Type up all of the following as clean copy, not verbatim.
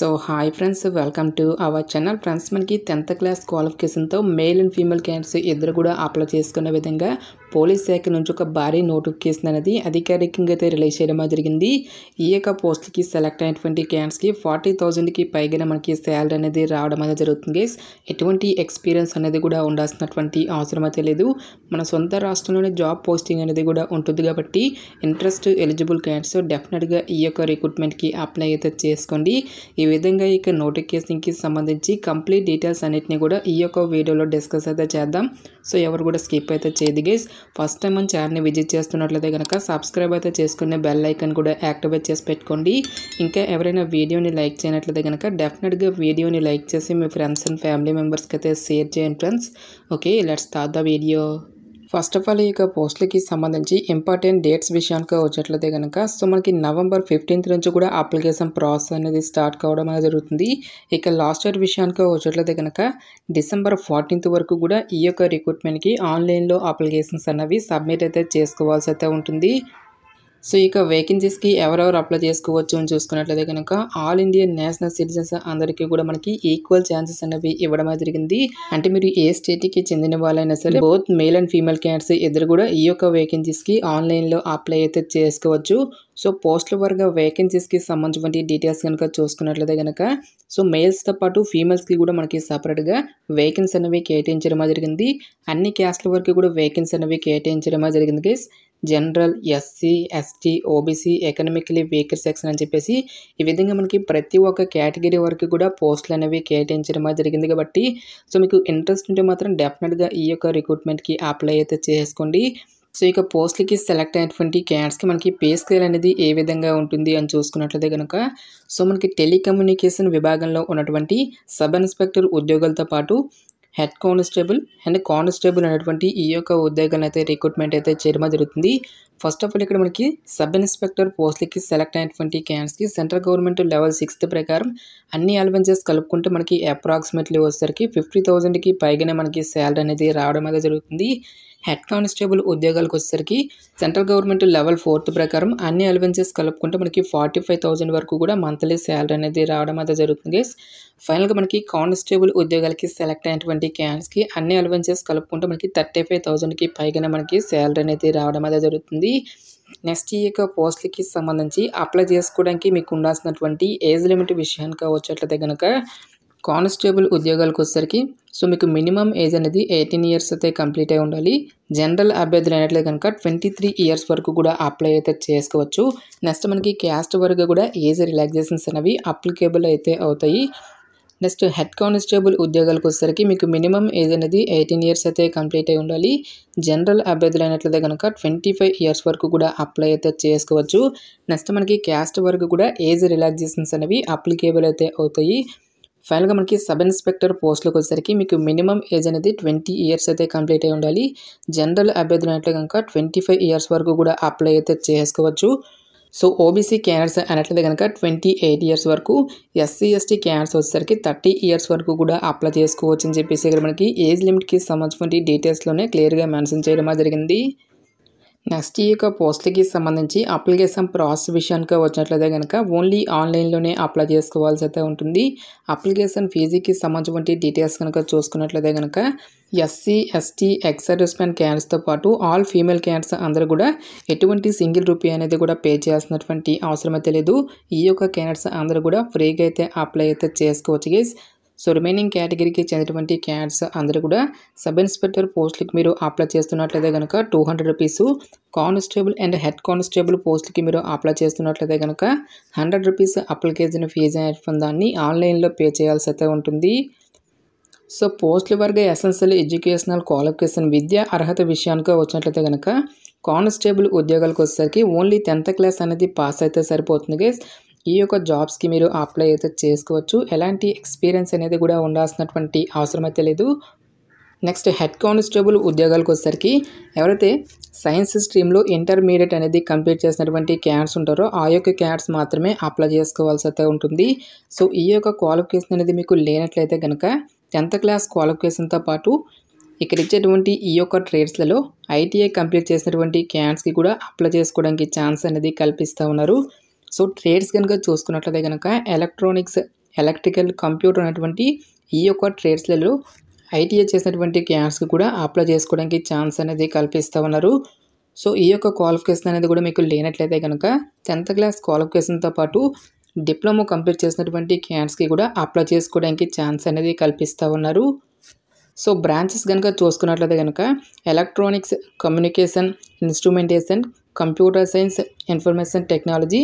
So hi friends, welcome to our channel. Friends, మనకి 10th class క్వాలిఫికేషన్తో male and female candidates ఇద్దరు కూడా apply చేసుకునే విధంగా పోలీస్ శాఖ నుంచి ఒక భారీ నోటిఫికేషన్ అనేది అధికారికంగా అయితే రిలీజ్ చేయడం జరిగింది. ఈ యొక్క పోస్ట్కి సెలెక్ట్ అయినటువంటి క్యాండిడేట్స్కి 40,000కి పైగా మనకి శాలరీ అనేది రావడం అనేది జరుగుతుంది. ఎటువంటి ఎక్స్పీరియన్స్ అనేది కూడా ఉండాల్సినటువంటి అవసరం అయితే లేదు. మన సొంత రాష్ట్రంలోనే జాబ్ పోస్టింగ్ అనేది కూడా ఉంటుంది కాబట్టి ఇంట్రెస్ట్ ఎలిజిబుల్ క్యాండిడేట్స్ డెఫినెట్గా ఈ యొక్క రిక్రూట్మెంట్కి అప్లై అయితే చేసుకోండి. ఈ విధంగా ఇక నోటిఫికేషన్కి సంబంధించి కంప్లీట్ డీటెయిల్స్ అన్నిటిని కూడా ఈ యొక్క వీడియోలో డిస్కస్ అయితే చేద్దాం. సో ఎవరు కూడా స్కిప్ అయితే చేయదు గైస్. ఫస్ట్ టైం మన ఛానల్ని విజిట్ చేస్తున్నట్లయితే కనుక సబ్స్క్రైబ్ అయితే చేసుకునే బెల్ ఐకాన్ కూడా యాక్టివేట్ చేసి పెట్టుకోండి. ఇంకా ఎవరైనా వీడియోని లైక్ చేయనట్లయితే కనుక డెఫినెట్గా వీడియోని లైక్ చేసి మీ ఫ్రెండ్స్ అండ్ ఫ్యామిలీ మెంబర్స్కి అయితే షేర్ చేయండి friends. Okay, let's start the video. First of all ఇక పోస్టులకి సంబంధించి ఇంపార్టెంట్ డేట్స్ విషయానికి వచ్చేట్లయితే కనుక మనకి November 15th నుంచి కూడా అప్లికేషన్ ప్రాసెస్ అనేది స్టార్ట్ కావడం అనేది జరుగుతుంది. ఇక లాస్ట్ ఇయర్ విషయానికి వచ్చేట్లయితే కనుక December 14th వరకు కూడా ఈ యొక్క రిక్రూట్మెంట్కి ఆన్లైన్లో అప్లికేషన్స్ అనేవి సబ్మిట్ అయితే చేసుకోవాల్సి అయితే ఉంటుంది. సో ఇక వేకెన్సీస్కి ఎవరెవరు అప్లై చేసుకోవచ్చు అని చూసుకున్నట్లయితే కనుక ఆల్ ఇండియన్ నేషనల్ సిటిజన్స్ అందరికీ కూడా మనకి ఈక్వల్ ఛాన్సెస్ అనేవి ఇవ్వడం జరిగింది. అంటే మీరు ఏ స్టేట్కి చెందిన వాళ్ళైనా సరే both male and female candidates ఇద్దరు కూడా ఈ యొక్క వేకెన్సీస్కి ఆన్లైన్లో అప్లై అయితే చేసుకోవచ్చు. సో పోస్టుల వరకు వేకెన్సీస్కి సంబంధించిన డీటెయిల్స్ కనుక చూసుకున్నట్లయితే కనుక మేల్స్తో పాటు ఫీమేల్స్కి కూడా మనకి సపరేట్గా వేకెన్సీ అనేవి కేటాయించడం జరిగింది. అన్ని క్యాస్ట్ల వరకు కూడా వేకెన్సీ అనేవి కేటాయించడం జరిగింది guys. General, SC, ST, OBC, economically weaker section అని చెప్పేసి ఈ విధంగా మనకి ప్రతి ఒక్క కేటగిరీ వరకు కూడా పోస్టులు అనేవి కేటాయించడం జరిగింది. కాబట్టి సో మీకు ఇంట్రెస్ట్ ఉంటే మాత్రం డెఫినెట్గా ఈ యొక్క రిక్రూట్మెంట్కి అప్లై అయితే చేసుకోండి. సో ఇక పోస్టులకి సెలెక్ట్ అయినటువంటి క్యాండిడేట్స్కి మనకి పే స్కేల్ అనేది ఏ విధంగా ఉంటుంది అని చూసుకున్నట్లయితే కనుక మనకి టెలికమ్యూనికేషన్ విభాగంలో ఉన్నటువంటి సబ్ ఇన్స్పెక్టర్ ఉద్యోగాలతో పాటు హెడ్ కానిస్టేబుల్ అండ్ కానిస్టేబుల్ అనేటువంటి ఈ యొక్క ఉద్యోగాలను అయితే రిక్రూట్మెంట్ అయితే చేయడం జరుగుతుంది. ఫస్ట్ ఆఫ్ ఆల్ ఇక్కడ మనకి సబ్ ఇన్స్పెక్టర్ పోస్టులకి సెలెక్ట్ అయినటువంటి క్యాండిడేట్స్కి సెంట్రల్ గవర్నమెంట్ లెవెల్ 6th ప్రకారం అన్ని అలవెన్సెస్ కలుపుకుంటే మనకి అప్రాక్సిమేట్లీ వచ్చేసరికి 50,000కి పైగానే మనకి శాలరీ అనేది రావడం అనేది జరుగుతుంది. హెడ్ కానిస్టేబుల్ ఉద్యోగాలకు వచ్చేసరికి సెంట్రల్ గవర్నమెంట్ లెవెల్ 4th ప్రకారం అన్ని అలవెన్సెస్ కలుపుకుంటే మనకి 45,000 వరకు కూడా మంత్లీ శాలరీ అనేది రావడం అయితే జరుగుతుంది గైస్. ఫైనల్గా మనకి కానిస్టేబుల్ ఉద్యోగాలకి సెలెక్ట్ అయినటువంటి క్యాండిడేట్స్కి అన్ని అలవెన్సెస్ కలుపుకుంటే మనకి 35,000కి పైగానే మనకి శాలరీ అనేది రావడం అయితే జరుగుతుంది. నెక్స్ట్ ఈ యొక్క పోస్టులకి సంబంధించి అప్లై చేసుకోవడానికి మీకు ఉండాల్సినటువంటి ఏజ్ లిమిట్ విషయానికి వచ్చేట్లయితే కనుక కానిస్టేబుల్ ఉద్యోగాలకు వచ్చేసరికి మీకు మినిమం ఏజ్ అనేది 18 years అయితే కంప్లీట్ అయి ఉండాలి. జనరల్ అభ్యర్థులు అయినట్లయితే కనుక 23 years వరకు కూడా అప్లై అయితే చేసుకోవచ్చు. నెక్స్ట్ మనకి క్యాస్ట్ వరకు కూడా ఏజ్ రిలాక్సేషన్స్ అనేవి అప్లికేబుల్ అయితే అవుతాయి. నెక్స్ట్ హెడ్ కానిస్టేబుల్ ఉద్యోగాలకు వచ్చేసరికి మీకు మినిమం ఏజ్ అనేది 18 years అయితే కంప్లీట్ అయి ఉండాలి. జనరల్ అభ్యర్థులు అయినట్లయితే కనుక 25 years వరకు కూడా అప్లై అయితే చేసుకోవచ్చు. నెక్స్ట్ మనకి క్యాస్ట్ వరకు కూడా ఏజ్ రిలాక్సేషన్స్ అనేవి అప్లికేబుల్ అయితే అవుతాయి. ఫైనల్గా మనకి సబ్ ఇన్స్పెక్టర్ పోస్టులకు వచ్చేసరికి మీకు మినిమం ఏజ్ అనేది 20 years అయితే కంప్లీట్ అయి ఉండాలి. జనరల్ అభ్యర్థులు అయినట్లయితే కనుక 25 years వరకు కూడా అప్లై అయితే చేసుకోవచ్చు. సో ఓబీసీ క్యాండిడేట్స్ అయినట్లయితే కనుక 28 years వరకు, ఎస్సీ ఎస్టీ క్యాండిడేట్స్ వచ్చేసరికి 30 years వరకు కూడా అప్లై చేసుకోవచ్చు అని చెప్పేసి ఇక్కడ మనకి ఏజ్ లిమిట్కి సంబంధించిన డీటెయిల్స్లోనే క్లియర్గా మెన్షన్ చేయడం జరిగింది. నెక్స్ట్ ఈ యొక్క పోస్టులకి సంబంధించి అప్లికేషన్ ప్రాసెస్ విషయానికి వచ్చినట్లయితే కనుక ఓన్లీ ఆన్లైన్లోనే అప్లై చేసుకోవాల్సి అయితే ఉంటుంది. అప్లికేషన్ ఫీజుకి సంబంధించిన డీటెయిల్స్ కనుక చూసుకున్నట్లయితే కనుక ఎస్సీ, ఎస్టీ, ఎక్స్ సర్వీస్మెన్ క్యాండిడేట్స్తో పాటు ఆల్ ఫీమేల్ క్యాండిడేట్స్ అందరూ కూడా ఎటువంటి సింగిల్ రూపీ అనేది కూడా పే చేయాల్సినటువంటి అవసరం అయితే లేదు. ఈ యొక్క క్యాండిడేట్స్ అందరూ కూడా ఫ్రీగా అయితే అప్లై అయితే చేసుకోవచ్చు గైస్. సో రిమైనింగ్ కేటగిరీకి చెందినటువంటి క్యాండిడేట్స్ అందరూ కూడా సబ్ ఇన్స్పెక్టర్ పోస్టులకి మీరు అప్లై చేస్తున్నట్లయితే కనుక 200 rupees, constable and head constable పోస్టులకి మీరు అప్లై చేస్తున్నట్లయితే కనుక 100 rupees అప్లికేషన్ ఫీజు అనేటువంటి దాన్ని ఆన్లైన్లో పే చేయాల్సి అయితే ఉంటుంది. సో పోస్టుల వరకు ఎసెన్షియల్ ఎడ్యుకేషనల్ క్వాలిఫికేషన్ విద్యా అర్హత విషయానికి వచ్చినట్లయితే కనుక కానిస్టేబుల్ ఉద్యోగాలకు వచ్చేసరికి ఓన్లీ 10th క్లాస్ అనేది పాస్ అయితే సరిపోతుంది గైస్. ఈ యొక్క జాబ్స్కి మీరు అప్లై అయితే చేసుకోవచ్చు. ఎలాంటి ఎక్స్పీరియన్స్ అనేది కూడా ఉండాల్సినటువంటి అవసరం అయితే లేదు. నెక్స్ట్ హెడ్ కానిస్టేబుల్ ఉద్యోగాలకు వచ్చేసరికి ఎవరైతే సైన్స్ స్ట్రీమ్లో ఇంటర్మీడియట్ అనేది కంప్లీట్ చేసినటువంటి క్యాండిడేట్స్ ఉంటారో ఆ యొక్క క్యాండిడేట్స్ మాత్రమే అప్లై చేసుకోవాల్సి అయితే ఉంటుంది. సో ఈ యొక్క క్వాలిఫికేషన్ అనేది మీకు లేనట్లయితే కనుక 10th క్లాస్ క్వాలిఫికేషన్తో పాటు ఇక్కడ ఇచ్చేటువంటి ఈ యొక్క ట్రేడ్స్లలో ఐటీఐ కంప్లీట్ చేసినటువంటి క్యాండిడేట్స్కి కూడా అప్లై చేసుకోవడానికి ఛాన్స్ అనేది కల్పిస్తూ ఉన్నారు. సో ట్రేడ్స్ కనుక చూసుకున్నట్లయితే కనుక ఎలక్ట్రానిక్స్ ఎలక్ట్రికల్, కంప్యూటర్ అనేటువంటి ఈ యొక్క ట్రేడ్స్లలో ఐటీఐ చేసినటువంటి క్యాండిడేట్స్కి కూడా అప్లై చేసుకోవడానికి ఛాన్స్ అనేది కల్పిస్తూ ఉన్నారు. సో ఈ యొక్క క్వాలిఫికేషన్ అనేది కూడా మీకు లేనట్లయితే కనుక 10th క్లాస్ క్వాలిఫికేషన్తో పాటు డిప్లొమా కంప్లీట్ చేసినటువంటి క్యాండిడేట్స్కి కూడా అప్లై చేసుకోవడానికి ఛాన్స్ అనేది కల్పిస్తూ ఉన్నారు. సో బ్రాంచెస్ కనుక చూసుకున్నట్లయితే కనుక electronics, communication, instrumentation, computer science, information technology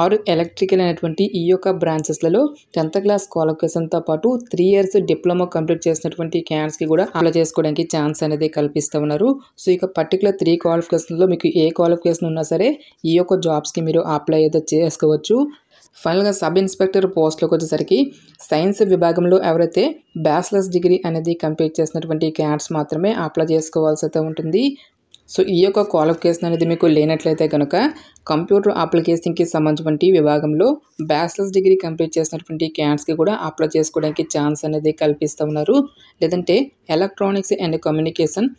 are electrical అనేటువంటి ఈ యొక్క బ్రాంచెస్లలో 10th క్లాస్ క్వాలిఫికేషన్తో పాటు 3 years డిప్లొమా కంప్లీట్ చేసినటువంటి క్యాండిడేట్స్కి కూడా అప్లై చేసుకోవడానికి ఛాన్స్ అనేది కల్పిస్తూ ఉన్నారు. సో ఇక పర్టికులర్ 3 క్వాలిఫికేషన్లో మీకు ఏ క్వాలిఫికేషన్ ఉన్నా సరే ఈ యొక్క జాబ్స్కి మీరు అప్లై అయితే చేసుకోవచ్చు. ఫైనల్గా సబ్ ఇన్స్పెక్టర్ పోస్ట్లోకి వచ్చేసరికి సైన్స్ విభాగంలో ఎవరైతే బ్యాచిలర్స్ డిగ్రీ అనేది కంప్లీట్ చేసినటువంటి క్యాండిడేట్స్ మాత్రమే అప్లై చేసుకోవాల్సి అయితే ఉంటుంది. సో ఈ యొక్క క్వాలిఫికేషన్ అనేది మీకు లేనట్లయితే కనుక కంప్యూటర్ అప్లికేషన్కి సంబంధించిన విభాగంలో బ్యాచిలర్స్ డిగ్రీ కంప్లీట్ చేసినటువంటి క్యాండిడేట్స్కి కూడా అప్లై చేసుకోవడానికి ఛాన్స్ అనేది కల్పిస్తూ ఉన్నారు. లేదంటే electronics and communication,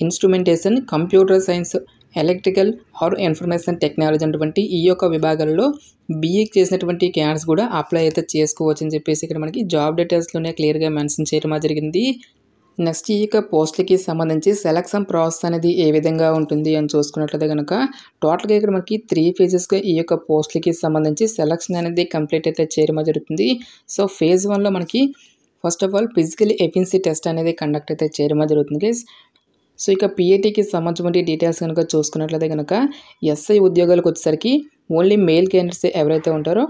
instrumentation, computer science, electrical or information technology అటువంటి ఈ యొక్క విభాగాల్లో బీఈ చేసినటువంటి క్యాండిడేట్స్ కూడా అప్లై అయితే చేసుకోవచ్చు అని చెప్పేసి ఇక్కడ మనకి జాబ్ డీటెయిల్స్లోనే క్లియర్గా మెన్షన్ చేయడం జరిగింది. నెక్స్ట్ ఈ యొక్క పోస్ట్లకి సంబంధించి సెలక్షన్ ప్రాసెస్ అనేది ఏ విధంగా ఉంటుంది అని చూసుకున్నట్లయితే కనుక టోటల్గా ఇక్కడ మనకి 3 phases ఈ యొక్క పోస్ట్లకి సంబంధించి సెలక్షన్ అనేది కంప్లీట్ అయితే చేయడం జరుగుతుంది. సో phase 1లో మనకి first of all physical efficiency test అనేది కండక్ట్ అయితే చేయడం జరుగుతుంది గైస్. సో ఇక పిఏటీకి సంబంధించిన డీటెయిల్స్ కనుక చూసుకున్నట్లయితే కనుక ఎస్ఐ ఉద్యోగాలకు వచ్చేసరికి ఓన్లీ మేల్ క్యాండిడేట్స్ ఎవరైతే ఉంటారో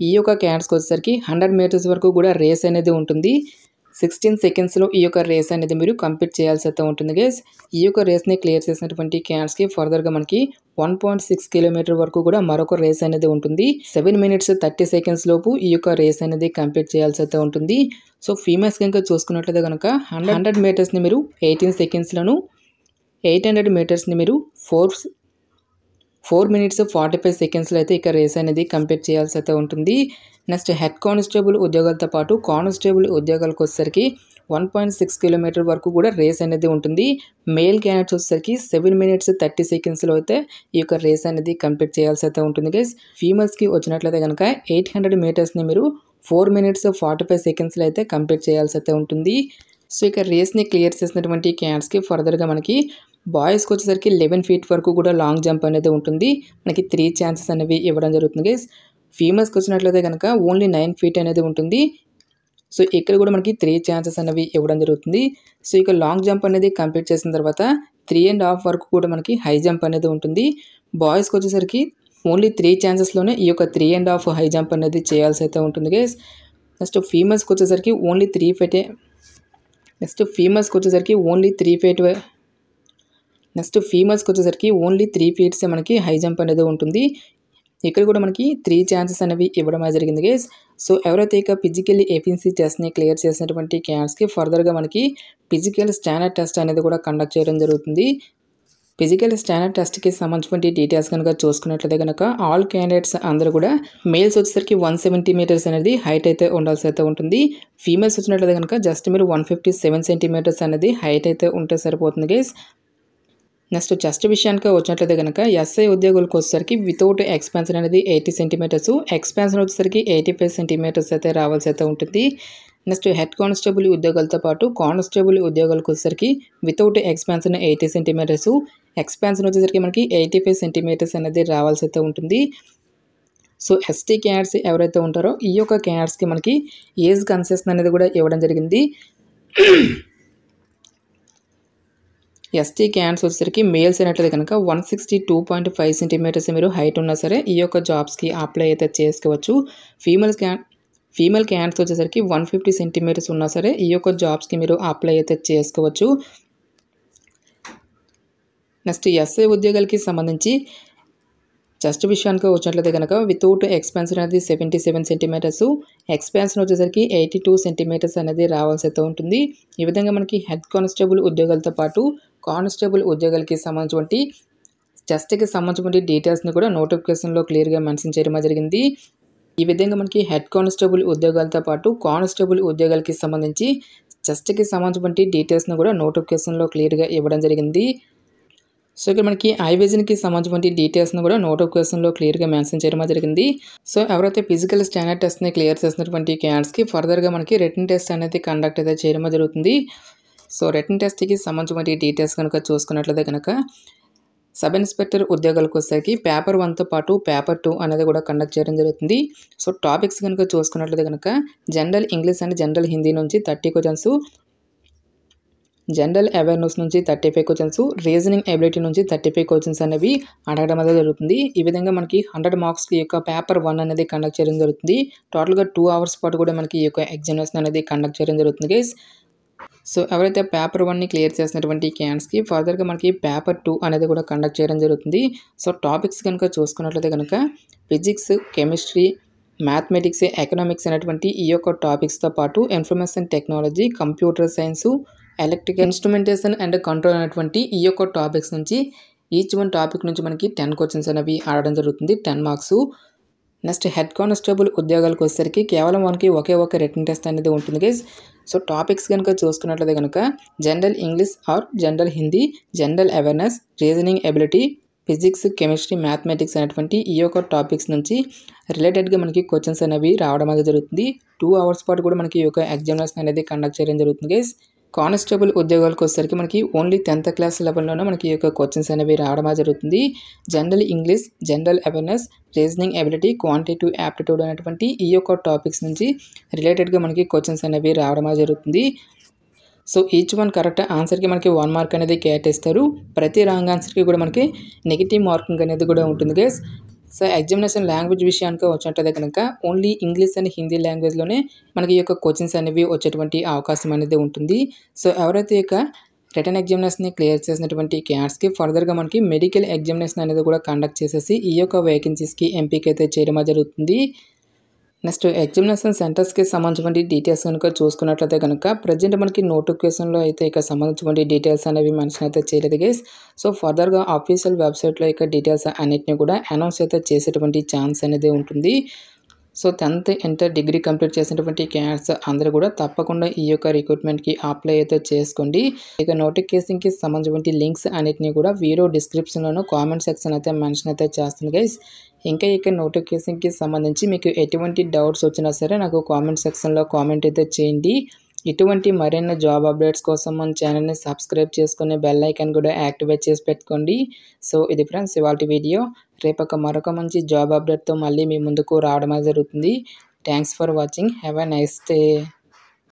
ఈ యొక్క క్యాండిడేట్స్కి వచ్చేసరికి 100 meters వరకు కూడా రేస్ అనేది ఉంటుంది. 16 secondsలో ఈ యొక్క రేస్ అనేది మీరు కంప్లీట్ చేయాల్సి అయితే ఉంటుంది గైస్. ఈ యొక్క రేస్ని క్లియర్ చేసినటువంటి క్యాండిడేట్స్కి ఫర్దర్గా మనకి 1.6 kilometer వరకు కూడా మరొక రేస్ అనేది ఉంటుంది. 7 minutes 30 seconds లోపు ఈ యొక్క రేస్ అనేది కంప్లీట్ చేయాల్సి అయితే ఉంటుంది. సో ఫీమేల్స్ కనుక చూసుకున్నట్లయితే కనుక 100 metersని మీరు 18 secondsలను, 800 metersని మీరు 4 minutes 45 secondsలో అయితే ఇక రేస్ అనేది కంప్లీట్ చేయాల్సి అయితే ఉంటుంది. నెక్స్ట్ హెడ్ కానిస్టేబుల్ ఉద్యోగాలతో పాటు కానిస్టేబుల్ ఉద్యోగాలకు వచ్చేసరికి 1.6 kilometer వరకు కూడా రేస్ అనేది ఉంటుంది. మేల్ క్యాండిడేట్స్ వచ్చేసరికి 7 minutes 30 secondsలో అయితే ఈ యొక్క రేస్ అనేది కంప్లీట్ చేయాల్సి అయితే ఉంటుంది గైస్. ఫీమేల్స్కి వచ్చినట్లయితే కనుక 800 metersని మీరు 4 minutes 45 secondsలో అయితే కంప్లీట్ చేయాల్సి అయితే ఉంటుంది. సో ఇక రేస్ని క్లియర్ చేసినటువంటి క్యాండిడేట్స్కి ఫర్దర్గా మనకి బాయ్స్కి వచ్చేసరికి 11 feet వరకు కూడా లాంగ్ జంప్ అనేది ఉంటుంది. మనకి 3 chances అనేవి ఇవ్వడం జరుగుతుంది గైస్. ఫీమేల్స్కి వచ్చినట్లయితే కనుక ఓన్లీ 9 feet అనేది ఉంటుంది. సో ఇక్కడ కూడా మనకి 3 chances అనేవి ఇవ్వడం జరుగుతుంది. సో ఇక లాంగ్ జంప్ అనేది కంప్లీట్ చేసిన తర్వాత 3.5 వరకు కూడా మనకి హై జంప్ అనేది ఉంటుంది. బాయ్స్కి వచ్చేసరికి ఓన్లీ 3 chancesలోనే ఈ యొక్క 3.5 హై జంప్ అనేది చేయాల్సి అయితే ఉంటుంది గైస్. నెక్స్ట్ ఫీమేల్స్కి వచ్చేసరికి ఓన్లీ 3 feet. నెక్స్ట్ ఫీమేల్స్కి వచ్చేసరికి ఓన్లీ 3 feet. నెక్స్ట్ ఫీమేల్స్కి వచ్చేసరికి ఓన్లీ 3 feet మనకి హై జంప్ అనేది ఉంటుంది. ఇక్కడ కూడా మనకి 3 chances అనేవి ఇవ్వడం జరిగింది గైస్. సో ఎవరైతే ఇక ఫిజికల్ ఎఫిషియన్సీ టెస్ట్ని క్లియర్ చేసినటువంటి క్యాండిడేట్స్కి ఫర్దర్గా మనకి ఫిజికల్ స్టాండర్డ్ టెస్ట్ అనేది కూడా కండక్ట్ చేయడం జరుగుతుంది. ఫిజికల్ స్టాండర్డ్ టెస్ట్కి సంబంధించిన డీటెయిల్స్ కనుక చూసుకున్నట్లయితే కనుక ఆల్ క్యాండిడేట్స్ అందరూ కూడా మేల్స్ వచ్చేసరికి 170 meters అనేది హైట్ అయితే ఉండాల్సి అయితే ఉంటుంది. ఫీమేల్స్ వచ్చినట్లయితే కనుక జస్ట్ మీరు 157 centimeters అనేది హైట్ అయితే ఉంటే సరిపోతుంది గైస్. నెక్స్ట్ చెస్ట్ విషయానికి వచ్చినట్లయితే కనుక ఎస్ఐ ఉద్యోగులకు వచ్చేసరికి వితౌట్ ఎక్స్పాన్షన్ అనేది 80 centimeters, ఎక్స్పాన్షన్ వచ్చేసరికి 85 centimeters అయితే రావాల్సి అయితే ఉంటుంది. నెక్స్ట్ హెడ్ కానిస్టేబుల్ ఉద్యోగాలతో పాటు కానిస్టేబుల్ ఉద్యోగాలకు వచ్చేసరికి వితౌట్ ఎక్స్పాన్షన్ 80 centimeters, ఎక్స్పాన్షన్ వచ్చేసరికి మనకి 85 centimeters అనేది రావాల్సి అయితే ఉంటుంది. సో ఎస్టీ క్యాండిడేట్స్ ఎవరైతే ఉంటారో ఈ యొక్క క్యాండిడేట్స్కి మనకి ఏజ్ కన్సెషన్ అనేది కూడా ఇవ్వడం జరిగింది. ఎస్టీ క్యాండిడేట్స్ వచ్చేసరికి మేల్స్ అయినట్లయితే కనుక 162.5 centimeters మీరు హైట్ ఉన్నా సరే ఈ యొక్క జాబ్స్కి అప్లై అయితే చేసుకోవచ్చు. ఫీమేల్ క్యాండిడేట్స్ వచ్చేసరికి 150 centimeters ఉన్నా సరే ఈ యొక్క జాబ్స్కి మీరు అప్లై అయితే చేసుకోవచ్చు. నెక్స్ట్ ఎస్ఐ ఉద్యోగాలకి సంబంధించి చెస్ట్ విషయానికి వచ్చినట్లయితే కనుక వితౌట్ ఎక్స్పాన్షన్ అనేది 77 centimeters, ఎక్స్పాన్షన్ వచ్చేసరికి 82 centimeters అనేది రావాల్సి అయితే ఉంటుంది. ఈ విధంగా మనకి హెడ్ కానిస్టేబుల్ ఉద్యోగాలతో పాటు కానిస్టేబుల్ ఉద్యోగాలకి సంబంధించి చెస్ట్కి సంబంధించిన డీటెయిల్స్ని కూడా నోటిఫికేషన్లో క్లియర్గా మెన్షన్ చేయడం జరిగింది. ఈ విధంగా మనకి హెడ్ కానిస్టేబుల్ ఉద్యోగాలతో పాటు కానిస్టేబుల్ ఉద్యోగాలకి సంబంధించి చెస్ట్కి సంబంధించిన డీటెయిల్స్ని కూడా నోటిఫికేషన్లో క్లియర్గా ఇవ్వడం జరిగింది. సో ఇక్కడ మనకి ఐవిజన్కి సంబంధించిన డీటెయిల్స్ని కూడా నోటిఫికేషన్లో క్లియర్గా మెన్షన్ చేయడం జరిగింది. సో ఎవరైతే ఫిజికల్ స్టాండర్డ్ టెస్ట్ని క్లియర్ చేసినటువంటి క్యాండిడేట్స్కి ఫర్దర్గా మనకి రిటన్ టెస్ట్ అనేది కండక్ట్ అయితే చేయడం జరుగుతుంది. సో రిటన్ టెస్ట్కి సంబంధించిన డీటెయిల్స్ కనుక చూసుకున్నట్లయితే కనుక సబ్ ఇన్స్పెక్టర్ ఉద్యోగాలకు వచ్చేసరికి పేపర్ 1తో పాటు పేపర్ 2 అనేది కూడా కండక్ట్ చేయడం జరుగుతుంది. సో టాపిక్స్ కనుక చూసుకున్నట్లయితే కనుక general English and general Hindi నుంచి 30 క్వశ్చన్స్, జనరల్ అవేర్నెస్ నుంచి 35 క్వశ్చన్స్, రీజనింగ్ ఎబిలిటీ నుంచి 35 క్వశ్చన్స్ అనేవి అడగడం అనేది జరుగుతుంది. ఈ విధంగా మనకి 100 మార్క్స్కి యొక్క పేపర్ 1 అనేది కండక్ట్ చేయడం జరుగుతుంది. టోటల్గా 2 అవర్స్ పాటు కూడా మనకి ఈ యొక్క ఎగ్జామినేషన్ అనేది కండక్ట్ చేయడం జరుగుతుంది గైస్. సో ఎవరైతే పేపర్ 1ని క్లియర్ చేసినటువంటి క్యాండిడేట్స్కి ఫర్దర్గా మనకి పేపర్ 2 అనేది కూడా కండక్ట్ చేయడం జరుగుతుంది. సో టాపిక్స్ కనుక చూసుకున్నట్లయితే కనుక ఫిజిక్స్, కెమిస్ట్రీ, మ్యాథమెటిక్స్, ఎకనామిక్స్ అనేటువంటి ఈ యొక్క టాపిక్స్తో పాటు information technology, computer science, electrical instrumentation and control అనేటువంటి ఈ యొక్క టాపిక్స్ నుంచి ఈచ్ వన్ టాపిక్ నుంచి మనకి 10 క్వశ్చన్స్ అనేవి ఆడడం జరుగుతుంది, 10 మార్క్స్. నెక్స్ట్ హెడ్ కానిస్టేబుల్ ఉద్యోగాలకు వచ్చేసరికి కేవలం మనకి ఒకే ఒక రిటన్ టెస్ట్ అనేది ఉంటుంది గైస్. సో టాపిక్స్ కనుక చూసుకున్నట్లయితే కనుక general English or general Hindi, general awareness, reasoning ability, physics, chemistry, mathematics అనేటువంటి ఈ యొక్క టాపిక్స్ నుంచి రిలేటెడ్గా మనకి క్వశ్చన్స్ అనేవి రావడం అనేది జరుగుతుంది. 2 అవర్స్ పాటు కూడా మనకి ఈ యొక్క ఎగ్జామినేషన్ అనేది కండక్ట్ చేయడం జరుగుతుంది గైస్. కానిస్టేబుల్ ఉద్యోగాలకు వచ్చేసరికి మనకి ఓన్లీ 10th క్లాస్ లెవెల్లోనే మనకి ఈ యొక్క క్వశ్చన్స్ అనేవి రావడం జరుగుతుంది. General English, general awareness, reasoning ability, quantitative aptitude అనేటువంటి ఈ యొక్క టాపిక్స్ నుంచి రిలేటెడ్గా మనకి క్వశ్చన్స్ అనేవి రావడం జరుగుతుంది. సో ఈచ్ వన్ కరెక్ట్ ఆన్సర్కి మనకి 1 మార్క్ అనేది కేటాయిస్తారు. ప్రతి రాంగ్ ఆన్సర్కి కూడా మనకి నెగిటివ్ మార్కింగ్ అనేది కూడా ఉంటుంది గైస్. సో ఎగ్జామినేషన్ లాంగ్వేజ్ విషయానికి వచ్చినట్లయితే కనుక ఓన్లీ ఇంగ్లీష్ అండ్ హిందీ లాంగ్వేజ్లోనే మనకి ఈ యొక్క క్వశ్చన్స్ అనేవి వచ్చేటువంటి అవకాశం అనేది ఉంటుంది. సో ఎవరైతే ఇక రిటర్న్ ఎగ్జామినేషన్ని క్లియర్ చేసినటువంటి క్యాండిడేట్స్కి ఫర్దర్గా మనకి మెడికల్ ఎగ్జామినేషన్ అనేది కూడా కండక్ట్ చేసేసి ఈ యొక్క వేకెన్సీస్కి ఎంపిక అయితే చేయడం జరుగుతుంది. నెక్స్ట్ ఎగ్జామినేషన్ సెంటర్స్కి సంబంధించిన డీటెయిల్స్ కనుక చూసుకున్నట్లయితే కనుక ప్రజెంట్ మనకి నోటిఫికేషన్లో అయితే ఇక సంబంధించిన డీటెయిల్స్ అనేవి మెన్షన్ అయితే చేయలేదు గైస్. సో ఫర్దర్గా ఆఫీషియల్ వెబ్సైట్లో ఇక డీటెయిల్స్ అన్నిటిని కూడా అనౌన్స్ అయితే చేసేటువంటి ఛాన్స్ అనేది ఉంటుంది. So 10th inter degree complete చేసినటువంటి క్యాండిడేట్స్ అందరూ కూడా తప్పకుండా ఈ యొక్క రిక్రూట్మెంట్కి అప్లై అయితే చేసుకోండి. ఇక నోటిఫికేషన్కి సంబంధించిన లింక్స్ అన్నిటిని కూడా వీడియో డిస్క్రిప్షన్లోనూ కామెంట్ సెక్షన్ అయితే మెన్షన్ అయితే చేస్తుంది గైస్. ఇంకా ఇక నోటిఫికేషన్కి సంబంధించి మీకు ఎటువంటి డౌట్స్ వచ్చినా సరే నాకు కామెంట్ సెక్షన్లో కామెంట్ అయితే చేయండి. ఇటువంటి మరిన్ని జాబ్ అప్డేట్స్ కోసం మన ఛానల్ని సబ్స్క్రైబ్ చేసుకుని బెల్ ఐకాన్ కూడా యాక్టివేట్ చేసి పెట్టుకోండి. సో ఇది ఫ్రెండ్స్ ఇవాల్టి వీడియో. రేపు మరొక మంచి జాబ్ అప్డేట్తో మళ్ళీ మీ ముందుకు రావడం జరుగుతుంది. Thanks for watching. Have a nice day.